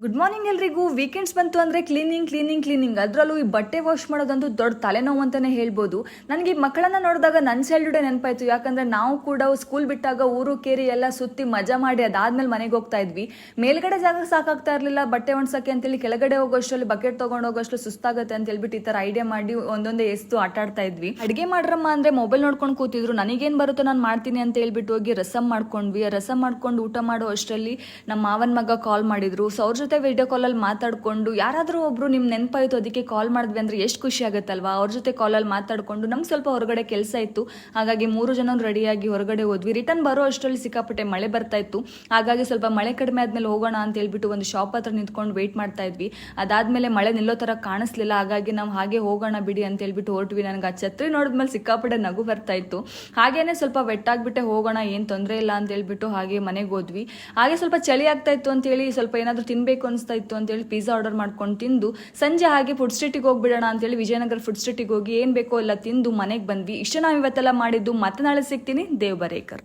Good morning ಎಲ್ರಿಗೂ. Weekends ಬಂತು ಅಂದರೆ ಕ್ಲೀನಿಂಗ್ ಅದರಲ್ಲೂ ಈ ಬಟ್ಟೆ ವಾಶ್ ಮಾಡೋದಂತೂ ದೊಡ್ಡ ತಲೆನೋವು ಅಂತಲೇ ಹೇಳ್ಬೋದು. ನನಗೆ ಈ ಮಕ್ಕಳನ್ನು ನೋಡಿದಾಗ ನನ್ನ ಚೈಲ್ಡ್ಹುಡ್ ನೆನಪಾಯಿತು. ಯಾಕಂದರೆ ನಾವು ಕೂಡ ಸ್ಕೂಲ್ ಬಿಟ್ಟಾಗ ಊರು ಕೇರಿ ಎಲ್ಲ ಸುತ್ತಿ ಮಜಾ ಮಾಡಿ ಅದಾದ್ಮೇಲೆ ಮನೆಗೆ ಹೋಗ್ತಾ ಇದ್ವಿ. ಮೇಲ್ಗಡೆ ಜಾಗ ಸಾಕಾಗ್ತಾ ಇರಲಿಲ್ಲ ಬಟ್ಟೆ ಒಣಸಕ್ಕೆ ಅಂತೇಳಿ ಕೆಳಗಡೆ ಹೋಗೋಷ್ಟರಲ್ಲಿ ಬಕೆಟ್ ತೊಗೊಂಡು ಹೋಗೋಷ್ಟು ಸುಸ್ತಾಗುತ್ತೆ ಅಂತ ಹೇಳ್ಬಿಟ್ಟು ಈ ಥರ ಐಡಿಯಾ ಮಾಡಿ ಒಂದೊಂದೇ ಎಸ್ತು ಆಟಾಡ್ತಾ ಇದ್ವಿ. ಅಡುಗೆ ಮಾಡ್ರಮ್ಮ ಅಂದರೆ ಮೊಬೈಲ್ ನೋಡ್ಕೊಂಡು ಕೂತಿದ್ರು. ನನಗೇನು ಬರುತ್ತೋ ನಾನು ಮಾಡ್ತೀನಿ ಅಂತ ಹೇಳ್ಬಿಟ್ಟು ಹೋಗಿ ರಸಮ್ ಮಾಡ್ಕೊಂಡ್ವಿ. ರಸಮ್ ಮಾಡ್ಕೊಂಡು ಊಟ ಮಾಡೋ ಅಷ್ಟರಲ್ಲಿ ನಮ್ಮ ಮಾವನ ಮಗ ಕಾಲ್ ಮಾಡಿದ್ರು. ಸೊ ಅವ್ರ ಜೊತೆ ವಿಡಿಯೋ ಕಾಲಲ್ಲಿ ಮಾತಾಡ್ಕೊಂಡು ಯಾರಾದರೂ ಒಬ್ರು ನಿಮ್ಮ ನೆನಪಾಯಿತು ಅದಕ್ಕೆ ಕಾಲ್ ಮಾಡಿದ್ವಿ ಅಂದರೆ ಎಷ್ಟು ಖುಷಿ ಆಗುತ್ತಲ್ವಾ. ಅವ್ರ ಜೊತೆ ಕಾಲಲ್ಲಿ ಮಾತಾಡ್ಕೊಂಡು ನಮ್ಗೆ ಸ್ವಲ್ಪ ಹೊರಗಡೆ ಕೆಲಸ ಇತ್ತು, ಹಾಗಾಗಿ 3 ಜನ ರೆಡಿಯಾಗಿ ಹೊರಗಡೆ ಹೋದ್ವಿ. ರಿಟರ್ನ್ ಬರೋ ಅಷ್ಟರಲ್ಲಿ ಸಿಕ್ಕಾಪಟ್ಟೆ ಮಳೆ ಬರ್ತಾ ಇತ್ತು. ಹಾಗಾಗಿ ಸ್ವಲ್ಪ ಮಳೆ ಕಡಿಮೆ ಆದ್ಮೇಲೆ ಹೋಗೋಣ ಅಂತ ಹೇಳ್ಬಿಟ್ಟು ಒಂದು ಶಾಪ್ ಹತ್ರ ನಿಂತ್ಕೊಂಡು ವೆಯ್ಟ್ ಮಾಡ್ತಾ ಇದ್ವಿ. ಅದಾದ್ಮೇಲೆ ಮಳೆ ನಿಲ್ಲೋ ಥರ ಕಾಣಿಸ್ಲಿಲ್ಲ, ಹಾಗಾಗಿ ನಾವು ಹಾಗೆ ಹೋಗೋಣ ಬಿಡಿ ಅಂತ ಹೇಳ್ಬಿಟ್ಟು ಹೊರಟ್ವಿ. ನನಗೆ ಆ ಛತ್ರಿ ನೋಡಿದ್ಮೇಲೆ ಸಿಕ್ಕಾಪಟ್ಟೆ ನಗು ಬರ್ತಾ ಇತ್ತು. ಹಾಗೇನೆ ಸ್ವಲ್ಪ ವೆಟ್ಟಾಗ್ಬಿಟ್ಟೆ ಹೋಗೋಣ, ಏನು ತೊಂದರೆ ಇಲ್ಲ ಅಂತ ಹೇಳ್ಬಿಟ್ಟು ಹಾಗೆ ಮನೆಗೆ ಹೋದ್ವಿ. ಹಾಗೆ ಸ್ವಲ್ಪ ಚಳಿ ಆಗ್ತಾ ಇತ್ತು ಅಂತ ಹೇಳಿ ಸ್ವಲ್ಪ ಏನಾದರೂ ತಿನ್ಬೇಕು ಅನಿಸ್ತಾ ಇತ್ತು ಅಂತೇಳಿ ಪಿಜ್ಜಾ ಆರ್ಡರ್ ಮಾಡ್ಕೊಂಡು ತಿಂದು ಸಂಜೆ ಹಾಗೆ ಫುಡ್ ಸ್ಟ್ರೀಟಿಗೆ ಹೋಗ್ಬಿಡೋಣ ಅಂತೇಳಿ ವಿಜಯನಗರ ಫುಡ್ ಸ್ಟ್ರೀಟಿಗೆ ಹೋಗಿ ಏನು ಬೇಕೋ ಎಲ್ಲ ತಿಂದು ಮನೆಗೆ ಬಂದ್ವಿ. ಇಷ್ಟು ನಾವು ಇವತ್ತೆಲ್ಲ ಮಾಡಿದ್ದು. ಮತ್ತೆ ನಾಳೆ ಸಿಗ್ತೀನಿ. ದೇವ್ ಬರೇಕರ್.